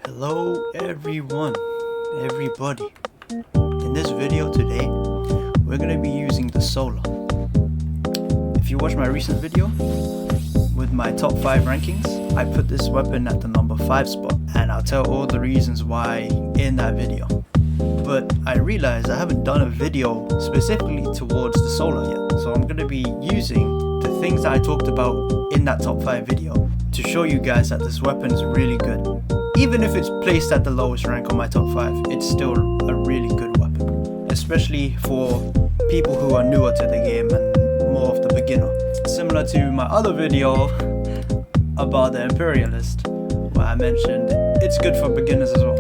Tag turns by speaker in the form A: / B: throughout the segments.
A: Hello everybody. In this video today, we're going to be using the Solar. If you watch my recent video with my top 5 rankings, I put this weapon at the number 5 spot, and I'll tell all the reasons why in that video. But I realized I haven't done a video specifically towards the Solar yet, so I'm going to be using the things that I talked about in that top 5 video to show you guys that this weapon is really good. Even if it's placed at the lowest rank on my top 5, it's still a really good weapon, especially for people who are newer to the game and more of the beginner. Similar to my other video about the Imperialist, where I mentioned it's good for beginners as well.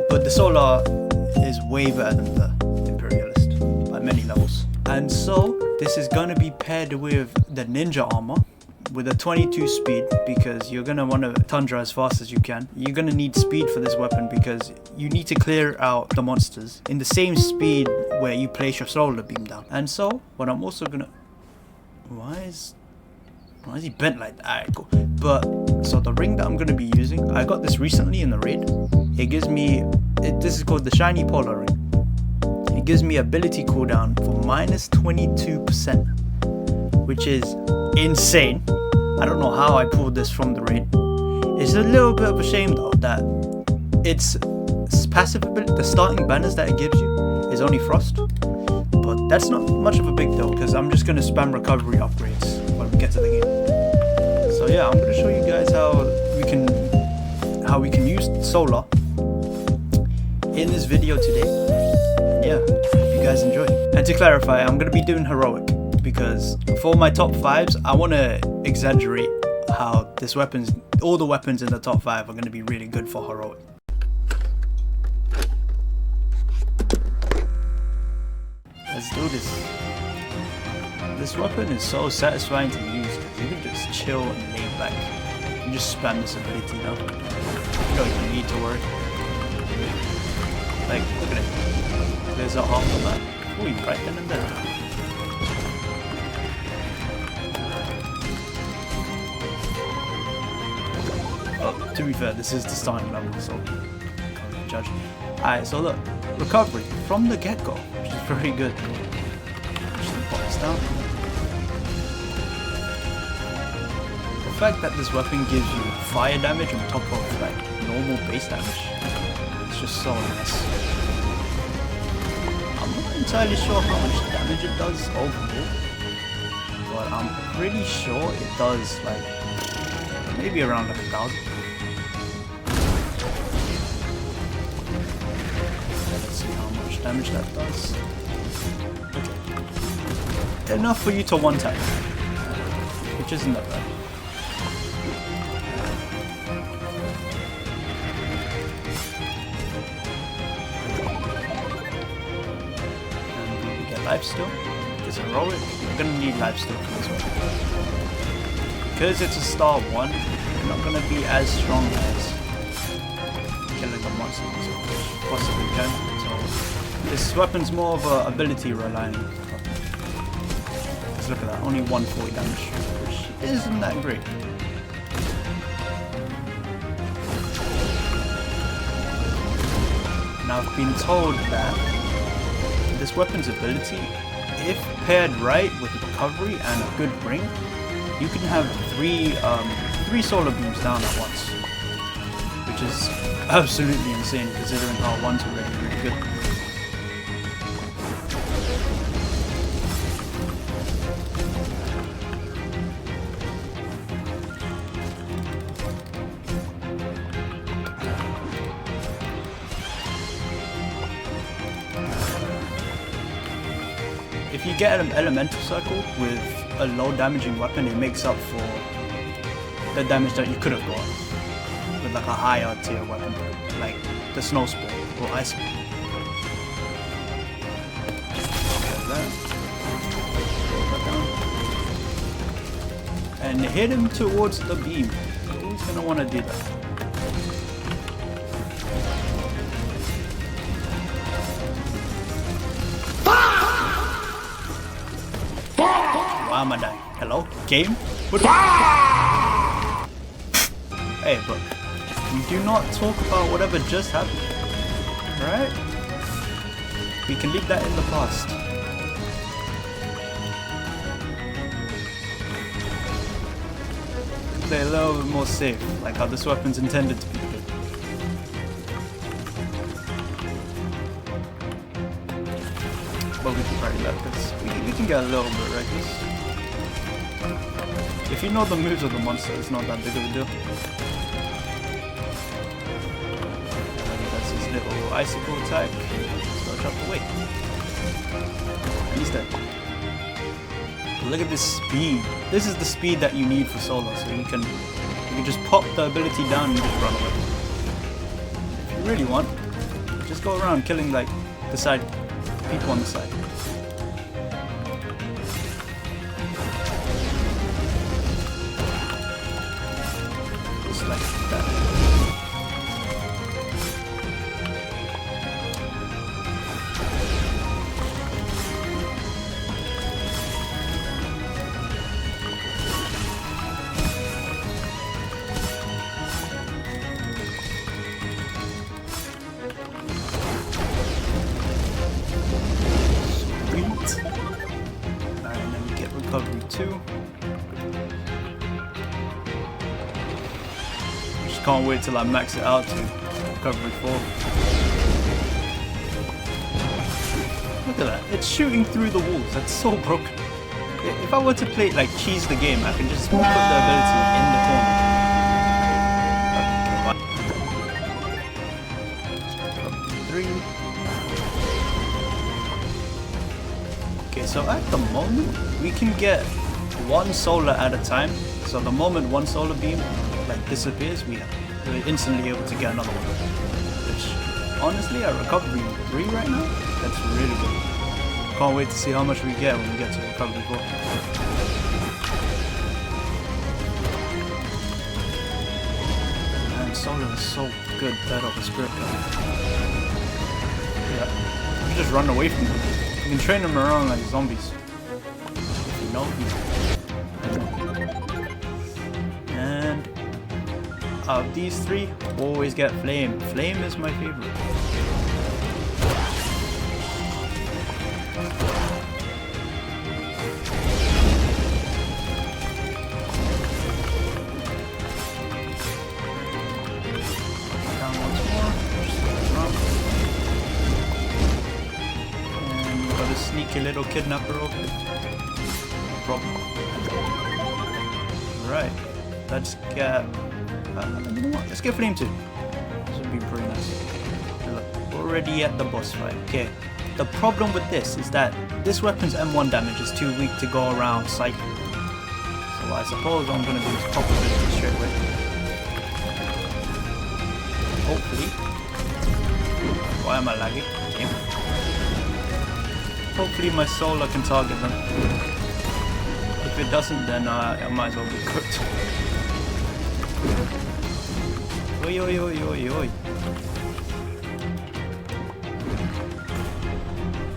A: But the Solar is way better than the Imperialist by many levels. And so this is going to be paired with the Ninja armor with a 22 speed, because you're going to want to Tundra as fast as you can. You're going to need speed for this weapon because you need to clear out the monsters in the same speed where you place your solar beam down. And so what I'm also going to... Why is he bent like that? Alright, cool. But so the ring that I'm going to be using, I got this recently in the raid. It gives me... this is called the Shiny Polar Ring. It gives me ability cooldown for minus 22%, which is insane. I don't know how I pulled this from the raid. It's a little bit of a shame though that its passive ability, the starting banners that it gives you, is only frost. But that's not much of a big deal because I'm just going to spam recovery upgrades when we get to the game. So yeah, I'm going to show you guys how we can use Solar in this video today. Yeah, hope you guys enjoy. And to clarify, I'm going to be doing heroic, because for my top 5s, I want to exaggerate how all the weapons in the top 5 are going to be really good for heroic. Let's do this. This weapon is so satisfying to use because you can just chill and lay back. You can just spam this ability now. You don't even need to worry. Like, look at it. There's a half of that. Ooh, right then and there. Oh, to be fair, this is the starting level, so can't judge. Alright, so look, recovery from the get-go, which is very good. Just pop this down. The fact that this weapon gives you fire damage on top of like normal base damage, it's just so nice. I'm not entirely sure how much damage it does overall, but I'm pretty sure it does like maybe around like 1,000. Let's see how much damage that does. Okay. Enough for you to one tap, which isn't that bad. And we get lifesteal. It's heroic. We're gonna need lifesteal for this one. Because it's a star 1, you're not going to be as strong as killing the monsters as you possibly can. So this weapon's more of a ability relying. Let's look at that, only 140 damage, which isn't that great. Now I've been told that this weapon's ability, if paired right with recovery and a good ring, you can have three solar beams down at once, which is absolutely insane considering how one's already really good. If you get an elemental circle with a low damaging weapon, it makes up for the damage that you could have got with like a higher tier weapon, like the snow spore or ice spore. And hit him towards the beam. Who's gonna want to do that? Why am I dying? Hello? Game? What? Hey, bro. do not talk about whatever just happened. Alright? We can leave that in the past. Play a little bit more safe, like how this weapon's intended to be played. But we can probably let this. We can get a little bit reckless. If you know the moves of the monster, it's not that big of a deal. That's his little icicle attack. Start up away. And he's dead. Look at this speed. This is the speed that you need for solo, so you can just pop the ability down and just run away. If you really want, just go around killing like the side people on the side. Just like that. Recovery 2. Just can't wait till I max it out to recovery 4. Look at that, it's shooting through the walls, that's so broken. If I were to play like cheese the game, I can just put the ability in the corner. Okay, 3. Okay, so at the moment, we can get one solar at a time. So the moment one solar beam like disappears, we're instantly able to get another one. Which, honestly, at recovery 3 right now, that's really good. Can't wait to see how much we get when we get to recovery 4. Man, solar is so good that of a spirit gun. Yeah, you just run away from them. You can train them around like zombies. You know? And out of these 3, always get flame. Flame is my favorite. Down once more. Sneaky little kidnapper over there. No problem. Right. Let's get... you know what? Let's get Flame 2. This would be pretty nice. Look, we're already at the boss fight. Okay. The problem with this is that this weapon's M1 damage is too weak to go around cycling. So I suppose what I'm going to do is pop it straight away. Hopefully. Why am I lagging? Okay. Hopefully my solar can target them. If it doesn't, then I might as well be cooked. Oi oi oi oi oi.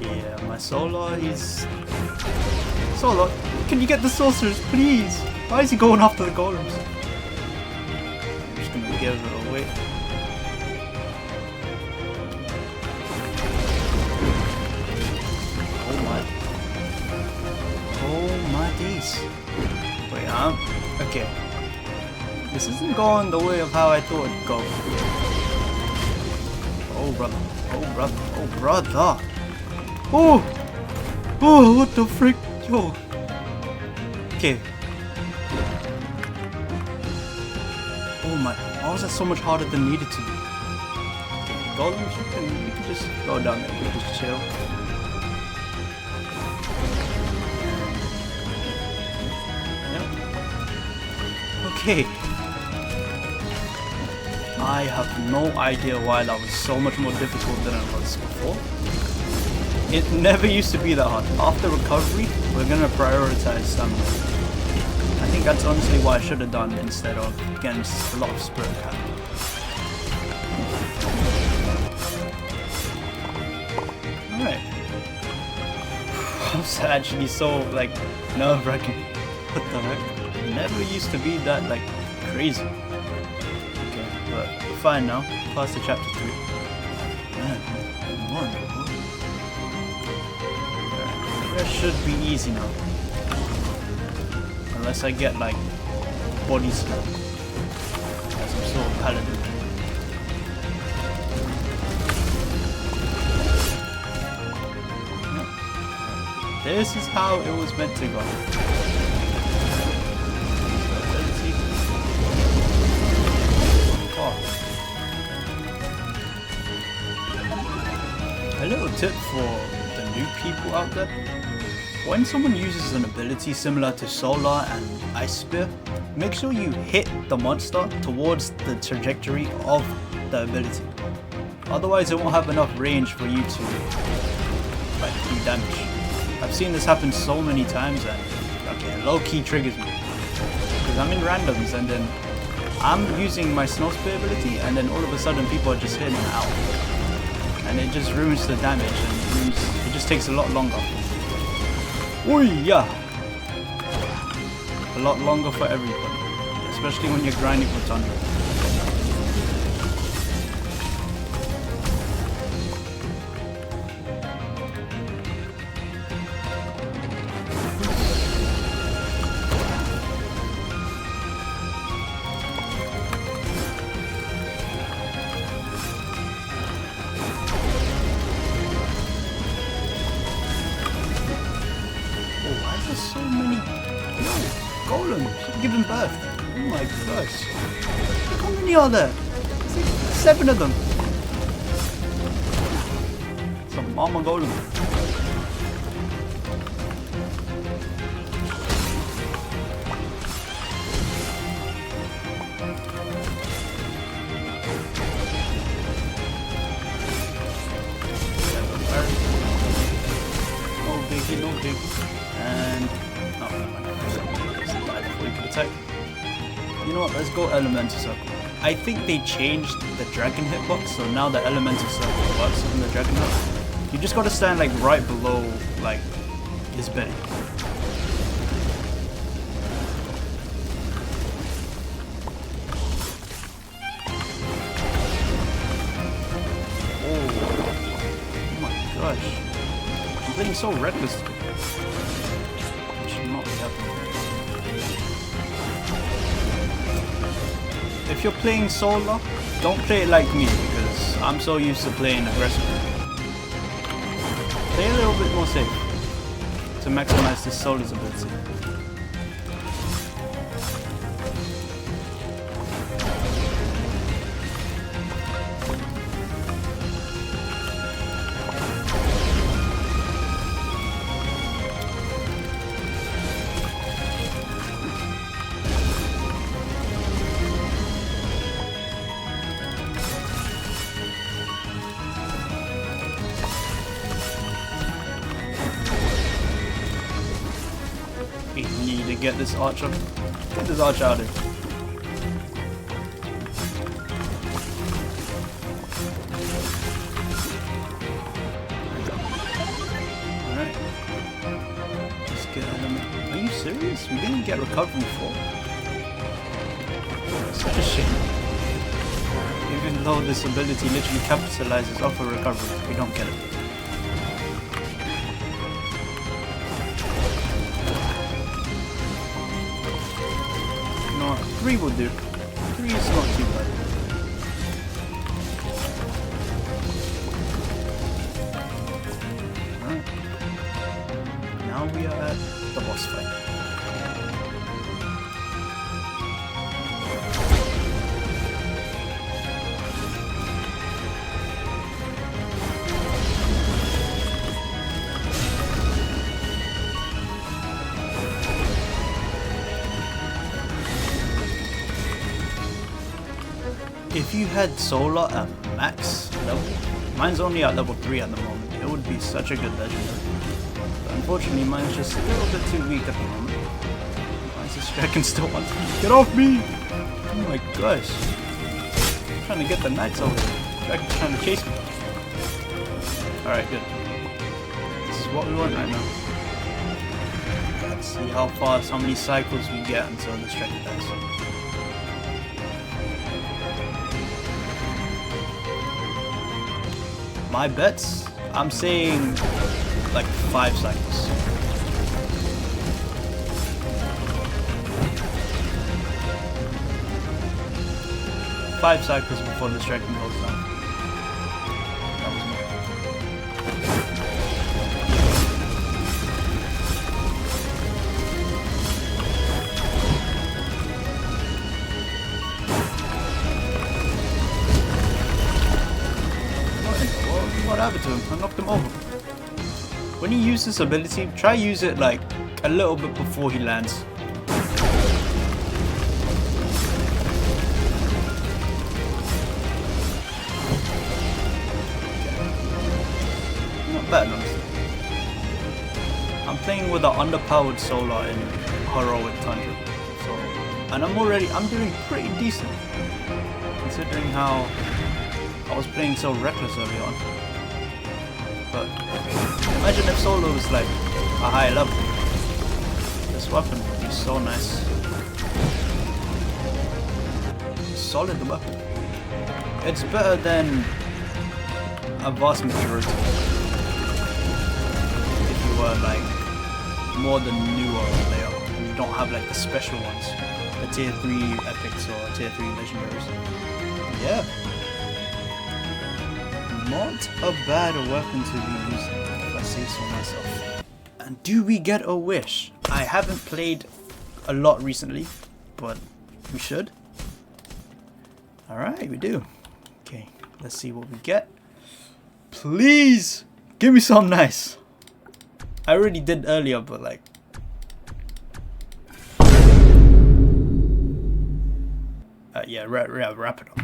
A: Yeah, my solar is... Solar, can you get the sorcerers, please? Why is he going after the golems? I'm just gonna give it away. Wait, okay. This isn't going the way of how I thought it'd go. Oh brother, oh brother, oh brother. Oh! Oh, what the frick? Yo. Okay. Oh my, why was that so much harder than needed to be? Okay, golems, you can just go down there, you can just chill. Okay. I have no idea why that was so much more difficult than it was before. It never used to be that hard. After recovery, we're gonna prioritize stamina. I think that's honestly what I should have done instead of getting a lot of spirit cap. Alright. I was actually so like nerve-wracking. What the heck? Never used to be that like crazy. Okay, but fine now. Past the chapter 3. Man, wonderful. The rest should be easy now. Unless I get like body slam. As some sort of paladin. This is how it was meant to go. Oh. A little tip for the new people out there. When someone uses an ability similar to Solar and Ice Spear, make sure you hit the monster towards the trajectory of the ability. Otherwise it won't have enough range for you to like do damage. I've seen this happen so many times and okay, low-key triggers me. Because I'm in randoms and then I'm using my Snow Spear ability and then all of a sudden people are just hitting it out. And it just ruins the damage and it just takes a lot longer. Oi, yeah! A lot longer for everybody. Especially when you're grinding for Thunder. So many golems giving birth. Oh my gosh. How many are there? There's like 7 of them. Some mama golem. No biggie, no biggie. And no, die before you can attack. You know what? Let's go Elemental Circle. I think they changed the Dragon hitbox, so now the Elemental Circle works on the Dragon hit. You just gotta stand like right below like his belly. Oh my gosh! I'm playing so reckless. If you're playing solo, don't play it like me because I'm so used to playing aggressively. Play a little bit more safe to maximize this solo's ability. We need to get this archer. Get this archer out of here. Alright. Just get element. Are you serious? We didn't get recovery for. Such a shame. Even though this ability literally capitalizes off a recovery, we don't get it. No, 3 will do. 3 is not too bad. Alright. Now we are at the boss fight. If you had Solar at max level, mine's only at level 3 at the moment, it would be such a good legendary. But unfortunately mine's just a little bit too weak at the moment. Why is this dragon still on me? Get off me! Oh my gosh. I'm trying to get the knights over here. Dragon's trying to chase me. Alright, good. This is what we want right now. Let's see how fast, how many cycles we get until this dragon dies. My bets, I'm saying like 5 cycles. Five cycles before the striking goes down. That was me. What happened to him? I knocked him over. When you use this ability, try use it like a little bit before he lands. Not bad, honestly. I'm playing with an underpowered Solar in Heroic Tundra, so, and I'm doing pretty decent considering how I was playing so reckless early on. But imagine if Solo was like a high level. This weapon would be so nice. Solid weapon. It's better than a vast majority. If you were like more the newer player and you don't have like the special ones, the tier 3 epics or tier 3 legendaries. Yeah. Not a bad weapon to be using, if I say so myself. And do we get a wish? I haven't played a lot recently, but we should. Alright, we do. Okay, let's see what we get. Please, give me something nice. I already did earlier, but like... yeah, wrap it up.